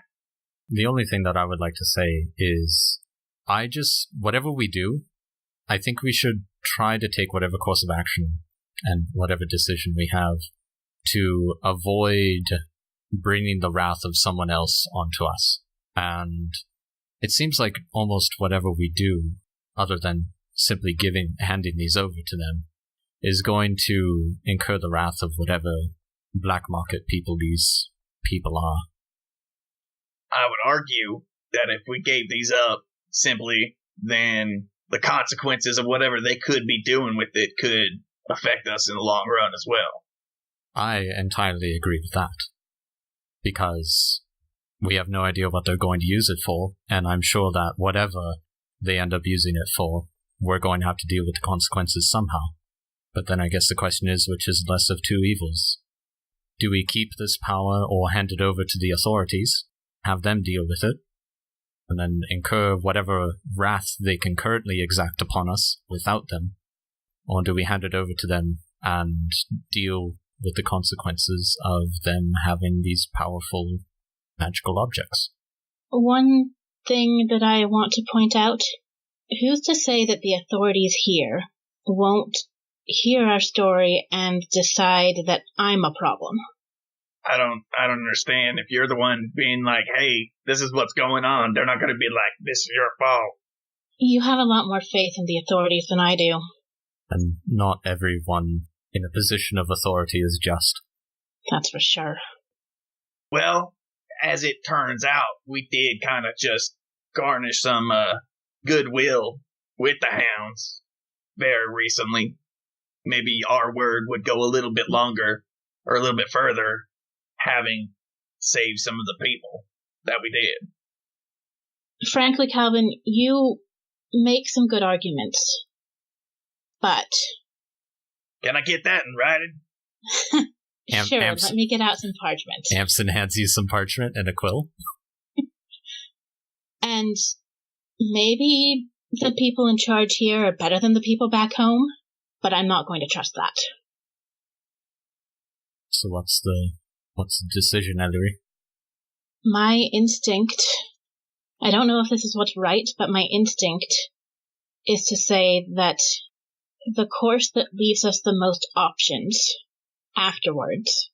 The only thing that I would like to say is, whatever we do, I think we should try to take whatever course of action and whatever decision we have to avoid bringing the wrath of someone else onto us. And it seems like almost whatever we do, other than simply handing these over to them is going to incur the wrath of whatever black market people these people are. I would argue that if we gave these up simply, then the consequences of whatever they could be doing with it could affect us in the long run as well. I entirely agree with that, because we have no idea what they're going to use it for, and I'm sure that whatever they end up using it for, we're going to have to deal with the consequences somehow. But then I guess the question is, which is less of two evils? Do we keep this power or hand it over to the authorities, have them deal with it, and then incur whatever wrath they can currently exact upon us without them? Or do we hand it over to them and deal with the consequences of them having these powerful magical objects? One thing that I want to point out, who's to say that the authorities here won't hear our story and decide that I'm a problem? I don't understand. If you're the one being like, hey, this is what's going on, they're not going to be like, this is your fault. You have a lot more faith in the authorities than I do. And not everyone in a position of authority is just. That's for sure. Well, as it turns out, we did kind of just garnish some goodwill with the hounds very recently. Maybe our word would go a little bit longer or a little bit further, having saved some of the people that we did. Frankly, Kalvyn, you make some good arguments. But... Can I get that in writing? Sure, let me get out some parchment. Amsen hands you some parchment and a quill. And maybe the people in charge here are better than the people back home, but I'm not going to trust that. So what's the decision, Ellory? My instinct, I don't know if this is what's right, but my instinct is to say that the course that leaves us the most options afterwards,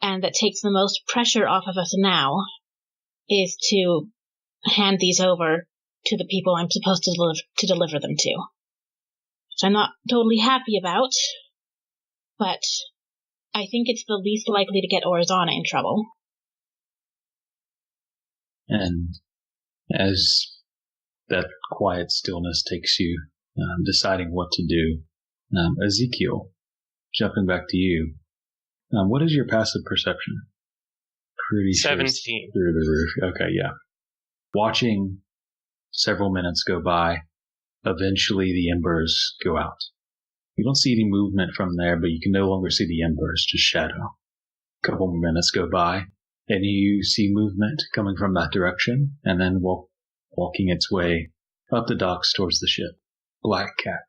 and that takes the most pressure off of us now, is to hand these over to the people I'm supposed to deliver them to. Which I'm not totally happy about, but I think it's the least likely to get Orizana in trouble. And as that quiet stillness takes you, deciding what to do, Ezekiel, jumping back to you, what is your passive perception? Pretty 17. Sure through the roof. Okay, yeah. Watching several minutes go by, eventually the embers go out. You don't see any movement from there, but you can no longer see the embers, just shadow. A couple more minutes go by, and you see movement coming from that direction, and then walking its way up the docks towards the ship. Black cat,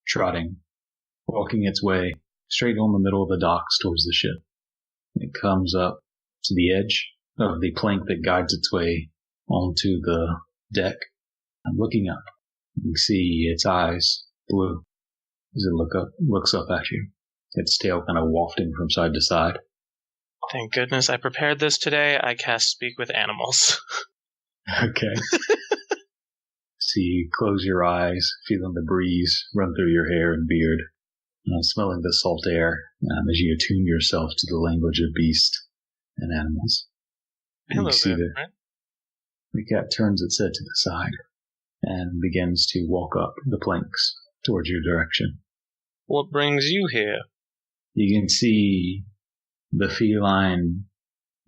trotting, walking its way straight on the middle of the docks towards the ship. It comes up to the edge of the plank that guides its way onto the deck. And looking up, you see its eyes blue as it looks up at you, its tail kind of wafting from side to side. Thank goodness I prepared this today. I cast Speak with Animals. Okay. So you close your eyes, feeling the breeze run through your hair and beard, smelling the salt air as you attune yourself to the language of beast and animals. Hello you see there, the cat turns its head to the side and begins to walk up the planks towards your direction. What brings you here? You can see the feline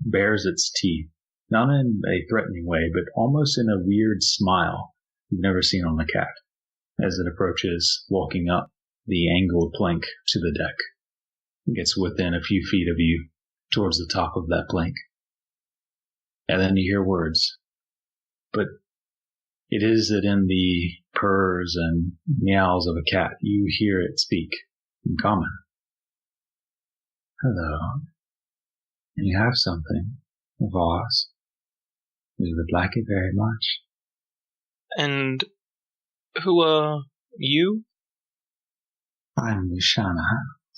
bares its teeth, not in a threatening way, but almost in a weird smile you've never seen on a cat, as it approaches, walking up the angled plank to the deck. It gets within a few feet of you, towards the top of that plank. And then you hear words. But it is that in the purrs and meows of a cat, you hear it speak in common. Hello. You have something of ours. We would like it very much. And who are you? I'm Shana.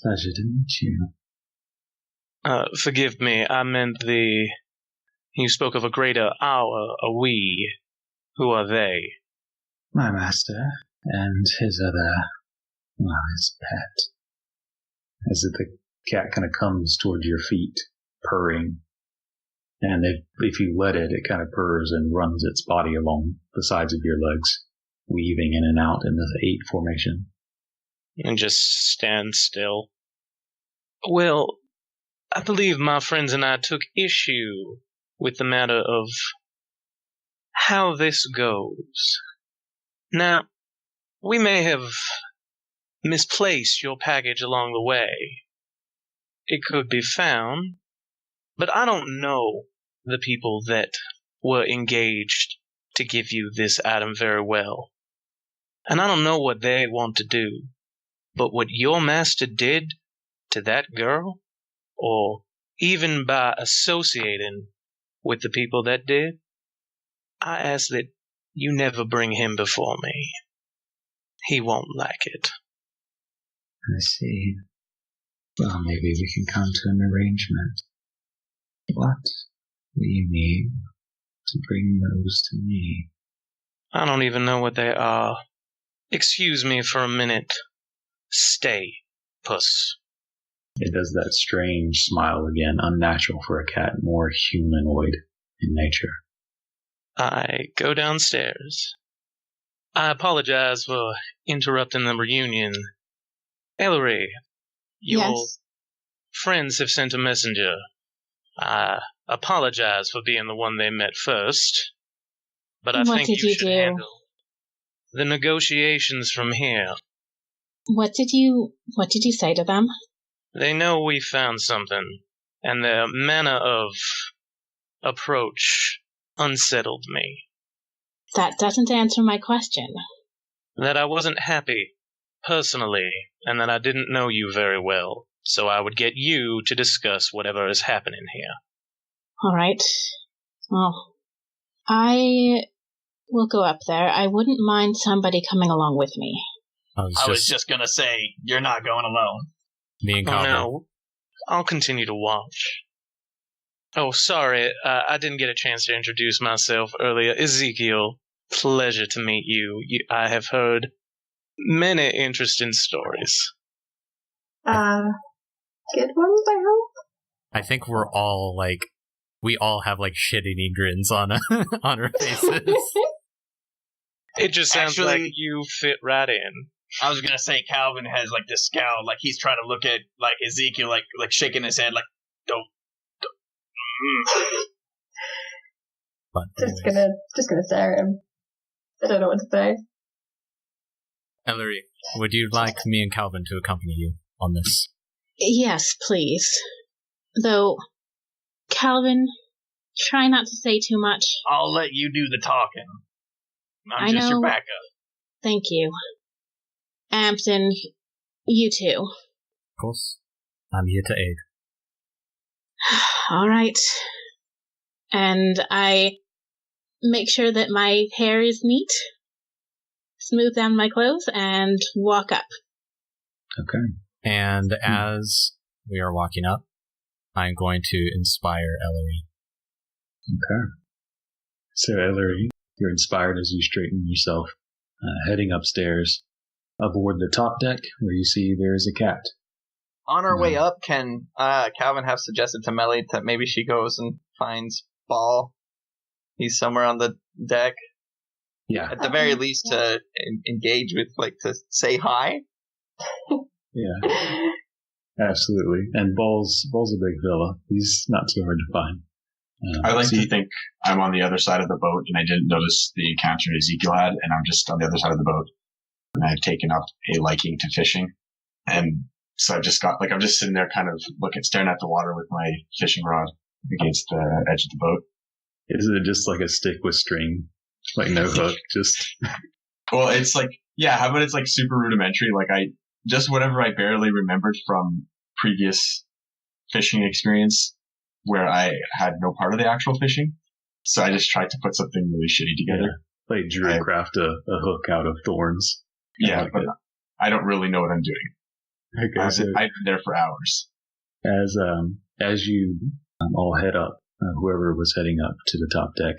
Pleasure to meet you. Forgive me, I meant you spoke of a greater our, a we. Who are they? My master, And his pet. As the cat kind of comes towards your feet, purring. And if you let it, it kind of purrs and runs its body along the sides of your legs, weaving in and out in the 8 formation. And just stand still. Well, I believe my friends and I took issue with the matter of how this goes. Now, we may have misplaced your package along the way. It could be found, but I don't know the people that were engaged to give you this item very well. And I don't know what they want to do, but what your master did to that girl, or even by associating with the people that did, I ask that you never bring him before me. He won't like it. I see. Well, maybe we can come to an arrangement. What do you need to bring those to me? I don't even know what they are. Excuse me for a minute. Stay, puss. It does that strange smile again, unnatural for a cat, more humanoid in nature. I go downstairs. I apologize for interrupting the reunion. Ellory, your friends have sent a messenger. I apologize for being the one they met first, but I think you should handle the negotiations from here. What did you say to them? They know we found something, and their manner of approach unsettled me. That doesn't answer my question. That I wasn't happy, personally, and that I didn't know you very well, so I would get you to discuss whatever is happening here. All right. Well, I will go up there. I wouldn't mind somebody coming along with me. I was just gonna say, you're not going alone. Me and Kalvyn. No, I'll continue to watch. Oh, sorry, I didn't get a chance to introduce myself earlier. Ezekiel, pleasure to meet you. I have heard many interesting stories. Good ones, I hope? I think we're all, we all have, shit-eating grins on our faces. It just sounds like you fit right in. I was gonna say Kalvyn has, this scowl, he's trying to look at, Ezekiel, shaking his head, don't. But just gonna stare at him. I don't know what to say. Ellory, would you like me and Kalvyn to accompany you on this? Yes, please. Though, Kalvyn, try not to say too much. I'll let you do the talking. I'm just your backup. Thank you. Amsen, you too. Of course. I'm here to aid. All right. And I make sure that my hair is neat, smooth down my clothes, and walk up. Okay. And as we are walking up, I'm going to inspire Ellory. Okay. So, Ellory, you're inspired as you straighten yourself, heading upstairs, aboard the top deck, where you see there is a cat. On our way up, can Kalvyn have suggested to Meli that maybe she goes and finds Ball? He's somewhere on the deck. Yeah. At the very least, to engage with, to say hi. Yeah. Absolutely. And Ball's a big fella. He's not too hard to find. I like to think I'm on the other side of the boat, and I didn't notice the encounter Ezekiel had, and I'm just on the other side of the boat. And I've taken up a liking to fishing. And so I've just got, I'm just sitting there kind of staring at the water with my fishing rod against the edge of the boat. Is it just like a stick with string? No hook, just... Well, it's how about it's super rudimentary? Just whatever I barely remembered from previous fishing experience where I had no part of the actual fishing. So I just tried to put something really shitty together. Like Drew craft a hook out of thorns. Yeah, but I don't really know what I'm doing. Okay, I've been there for hours. As you all head up, whoever was heading up to the top deck,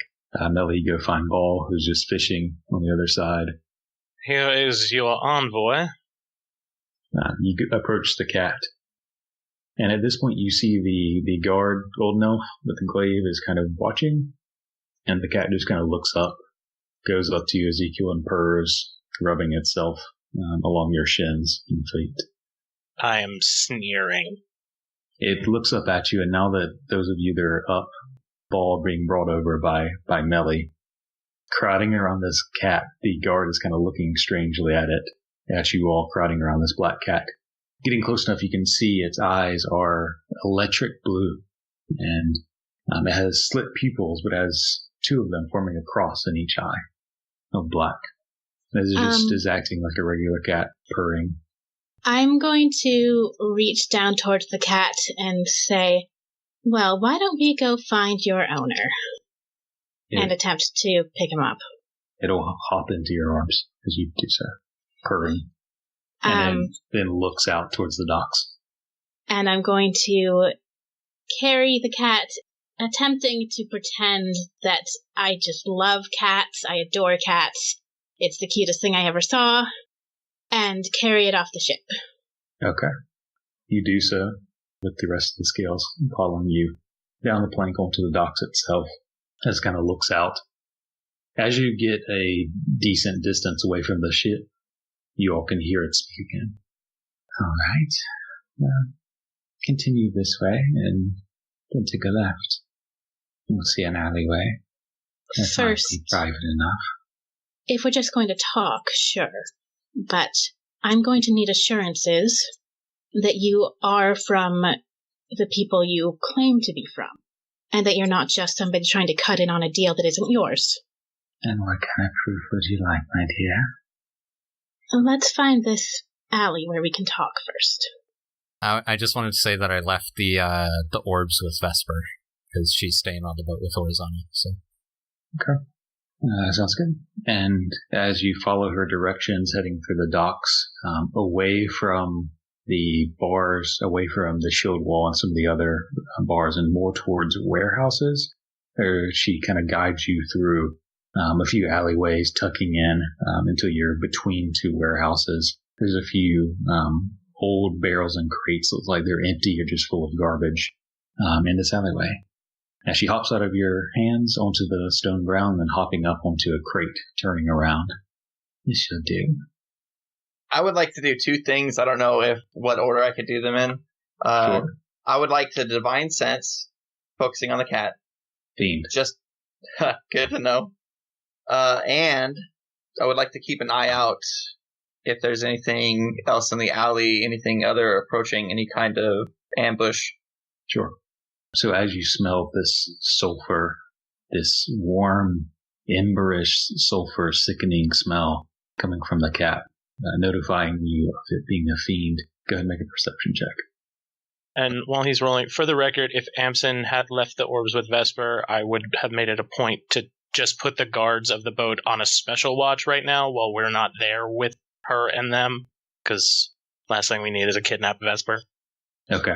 Meli, go find Ball, who's just fishing on the other side. Here is your envoy. You approach the cat. And at this point, you see the guard, Golden Elf, with the glaive is kind of watching. And the cat just kind of looks up, goes up to you, Ezekiel, and purrs, rubbing itself along your shins and feet. I am sneering. It looks up at you, and now that those of you that are up, Ball being brought over by Meli, crowding around this cat, the guard is kind of looking strangely at it, at you all crowding around this black cat. Getting close enough, you can see its eyes are electric blue, and it has slit pupils, but has two of them forming a cross in each eye of black. This is acting like a regular cat, purring. I'm going to reach down towards the cat and say, well, why don't we go find your owner? And attempt to pick him up. It'll hop into your arms as you do so, purring. And then looks out towards the docks. And I'm going to carry the cat, attempting to pretend that I just love cats, I adore cats, it's the cutest thing I ever saw, and carry it off the ship. Okay. You do so, with the rest of the scales following you down the plank onto the docks itself, as it kind of looks out. As you get a decent distance away from the ship, you all can hear it speak again. All right. Continue this way and then take a left. You'll see an alleyway. That First, might be private enough. if we're just going to talk, sure. But I'm going to need assurances that you are from the people you claim to be from, and that you're not just somebody trying to cut in on a deal that isn't yours. And what kind of proof would you like, my dear? Let's find this alley where we can talk first. I just wanted to say that I left the orbs with Vesper, because she's staying on the boat with oars on it. So. Okay. Sounds good. And as you follow her directions heading through the docks, away from the bars, away from the shield wall and some of the other bars, and more towards warehouses, she kind of guides you through a few alleyways, tucking in until you're between two warehouses. There's a few old barrels and crates, look like they're empty or just full of garbage in this alleyway. As she hops out of your hands onto the stone ground, then hopping up onto a crate, turning around. This should do. I would like to do two things. I don't know what order I could do them in. Sure. I would like to divine sense, focusing on the cat. Fiend. Just good to know. And I would like to keep an eye out if there's anything else in the alley, anything other approaching, any kind of ambush. Sure. So as you smell this sulfur, this warm, emberish sulfur sickening smell coming from the cat, notifying you of it being a fiend, go ahead and make a perception check. And while he's rolling, for the record, if Amsen had left the orbs with Vesper, I would have made it a point to just put the guards of the boat on a special watch right now while we're not there with her and them, because last thing we need is a kidnapped Vesper. Okay.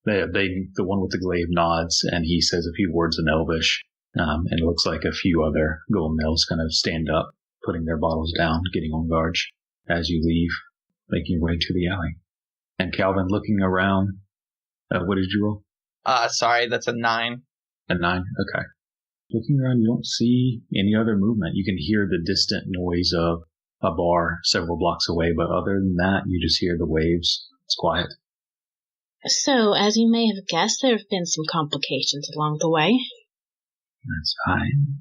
The one with the glaive nods, and he says a few words in Elvish, and it looks like a few other golden elves kind of stand up, putting their bottles down, getting on guard as you leave, making your way to the alley. And Kalvyn, looking around, what did you roll? Sorry, that's a 9. A 9? Okay. Looking around, you don't see any other movement. You can hear the distant noise of a bar several blocks away, but other than that, you just hear the waves. It's quiet. So, as you may have guessed, there have been some complications along the way. That's fine.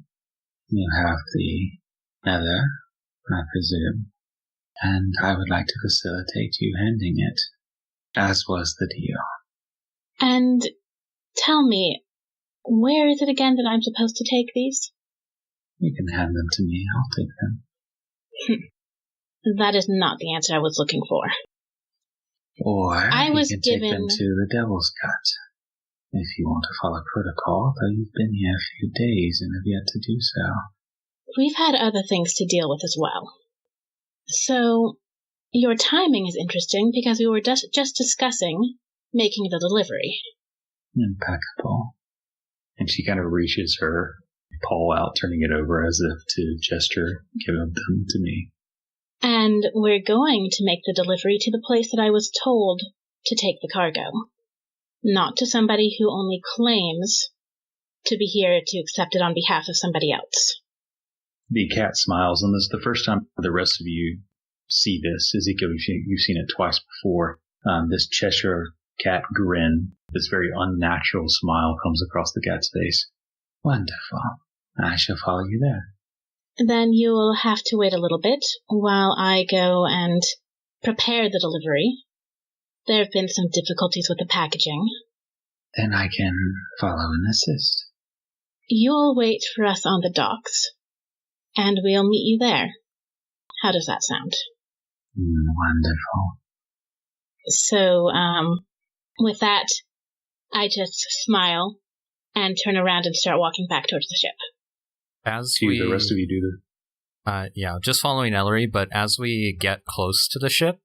You have the nether, I presume, and I would like to facilitate you handing it, as was the deal. And tell me, where is it again that I'm supposed to take these? You can hand them to me. I'll take them. That is not the answer I was looking for. Or I was you can take given them to the Devil's Cut, if you want to follow protocol, though you've been here a few days and have yet to do so. We've had other things to deal with as well. So, your timing is interesting because we were just discussing making the delivery. Impeccable. And she kind of reaches her paw out, turning it over as if to gesture, give them to me. And we're going to make the delivery to the place that I was told to take the cargo. Not to somebody who only claims to be here to accept it on behalf of somebody else. The cat smiles, and this is the first time the rest of you see this. Ezekiel, you've seen it twice before. This Cheshire cat grin, this very unnatural smile comes across the cat's face. Wonderful. I shall follow you there. Then you will have to wait a little bit while I go and prepare the delivery. There have been some difficulties with the packaging. Then I can follow and assist. You'll wait for us on the docks, and we'll meet you there. How does that sound? Wonderful. So, with that, I just smile and turn around and start walking back towards the ship. The rest of you do that? Yeah, just following Ellory, but as we get close to the ship,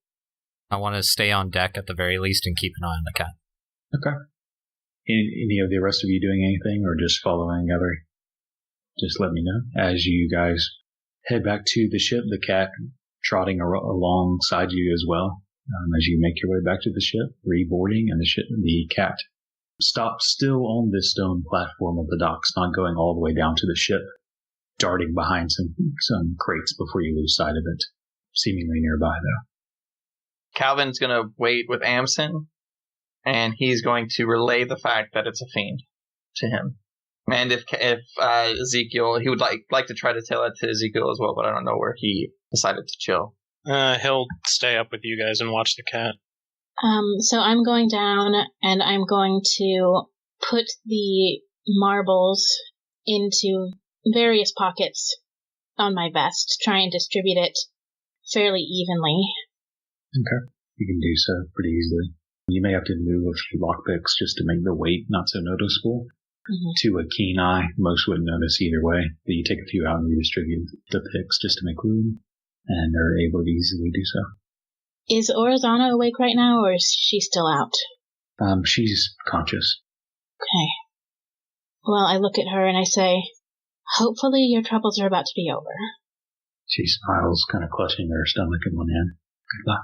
I want to stay on deck at the very least and keep an eye on the cat. Okay. Any of the rest of you doing anything, or just following Ellory? Just let me know. As you guys head back to the ship, the cat trotting alongside you as well. As you make your way back to the ship, reboarding, and the cat stops still on this stone platform of the docks, not going all the way down to the ship, darting behind some crates before you lose sight of it, seemingly nearby, though. Kalvyn's going to wait with Amsen, and he's going to relay the fact that it's a fiend to him. And if Ezekiel, he would like to try to tell it to Ezekiel as well, but I don't know where he decided to chill. He'll stay up with you guys and watch the cat. So I'm going down, and I'm going to put the marbles into various pockets on my vest, try and distribute it fairly evenly. Okay. You can do so pretty easily. You may have to move a few lockpicks just to make the weight not so noticeable. Mm-hmm. To a keen eye, most wouldn't notice either way, but you take a few out and redistribute the picks just to make room, and they're able to easily do so. Is Orizana awake right now, or is she still out? She's conscious. Okay. Well, I look at her and I say, hopefully your troubles are about to be over. She smiles, kind of clutching her stomach in one hand. Good luck.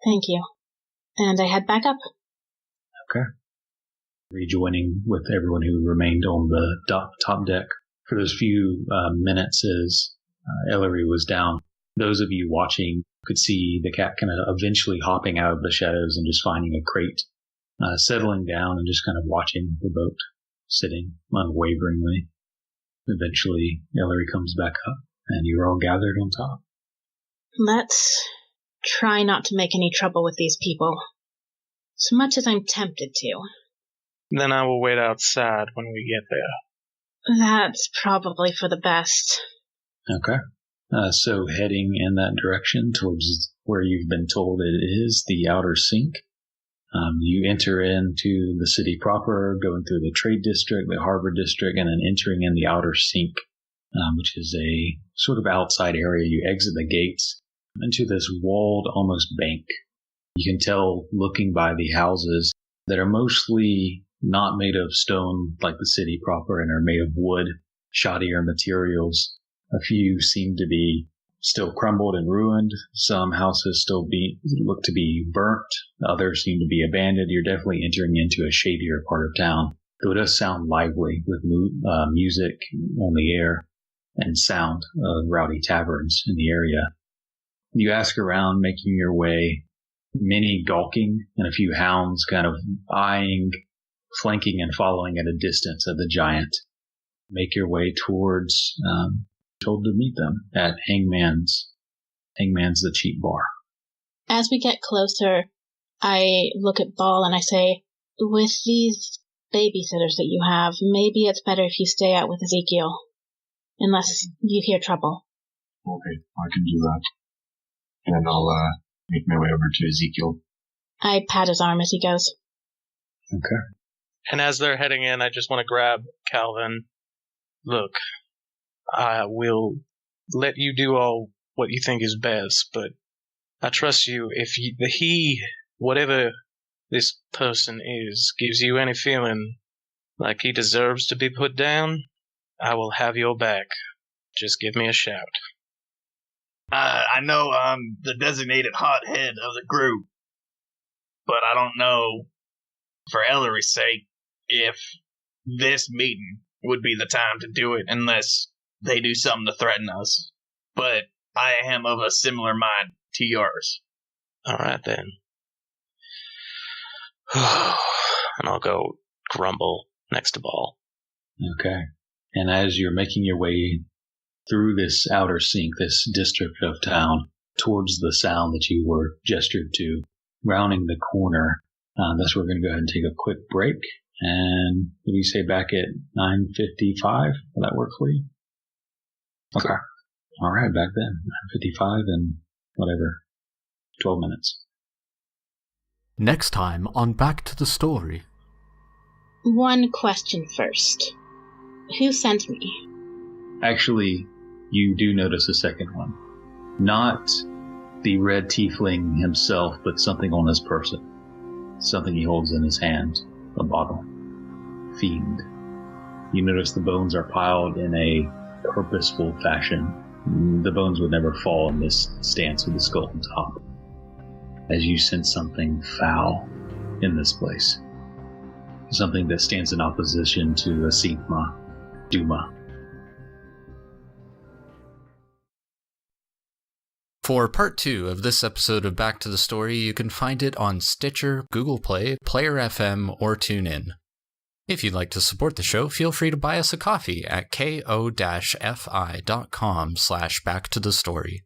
Thank you. And I head back up. Okay. Rejoining with everyone who remained on the top deck for those few minutes as Ellory was down. Those of you watching could see the cat kind of eventually hopping out of the shadows and just finding a crate, settling down and just kind of watching the boat, sitting unwaveringly. Eventually, Ellory comes back up, and you're all gathered on top. Let's try not to make any trouble with these people, as much as I'm tempted to. Then I will wait outside when we get there. That's probably for the best. Okay. So heading in that direction towards where you've been told it is, the outer sink. You enter into the city proper, going through the trade district, the harbor district, and then entering in the outer sink, which is a sort of outside area. You exit the gates into this walled almost bank. You can tell looking by the houses that are mostly not made of stone like the city proper and are made of wood, shoddier materials. A few seem to be still crumbled and ruined. Some houses still look to be burnt. Others seem to be abandoned. You're definitely entering into a shadier part of town, though it does sound lively with music on the air and sound of rowdy taverns in the area. You ask around, making your way, many gawking and a few hounds kind of eyeing, flanking and following at a distance of the giant. Make your way towards, told to meet them at Hangman's the cheap bar. As we get closer, I look at Ball and I say, with these babysitters that you have, maybe it's better if you stay out with Ezekiel, unless you hear trouble. Okay, I can do that. And I'll make my way over to Ezekiel. I pat his arm as he goes. Okay. And as they're heading in, I just want to grab Kalvyn. Look, I will let you do all what you think is best, but I trust you. If he, whatever this person is, gives you any feeling like he deserves to be put down, I will have your back. Just give me a shout. I know I'm the designated hothead of the group, but I don't know, for Ellory's sake, if this meeting would be the time to do it unless they do something to threaten us. But I am of a similar mind to yours. All right, then. And I'll go grumble next to Ball. Okay. And as you're making your way through this outer sink, this district of town, towards the sound that you were gestured to, rounding the corner, that's where we're going to go ahead and take a quick break. And what do you say, back at 9:55? Will that work for you? Okay. All right, back then. 9:55 and whatever, 12 minutes. Next time on Back to the Story. One question first. Who sent me? Actually, you do notice a second one. Not the red tiefling himself, but something on his person. Something he holds in his hand. A bottle. Fiend. You notice the bones are piled in a purposeful fashion. The bones would never fall in this stance with the skull on top. As you sense something foul in this place. Something that stands in opposition to Asigma, Duma. For part 2 of this episode of Back to the Story, you can find it on Stitcher, Google Play, Player FM, or TuneIn. If you'd like to support the show, feel free to buy us a coffee at ko-fi.com/backtothestory.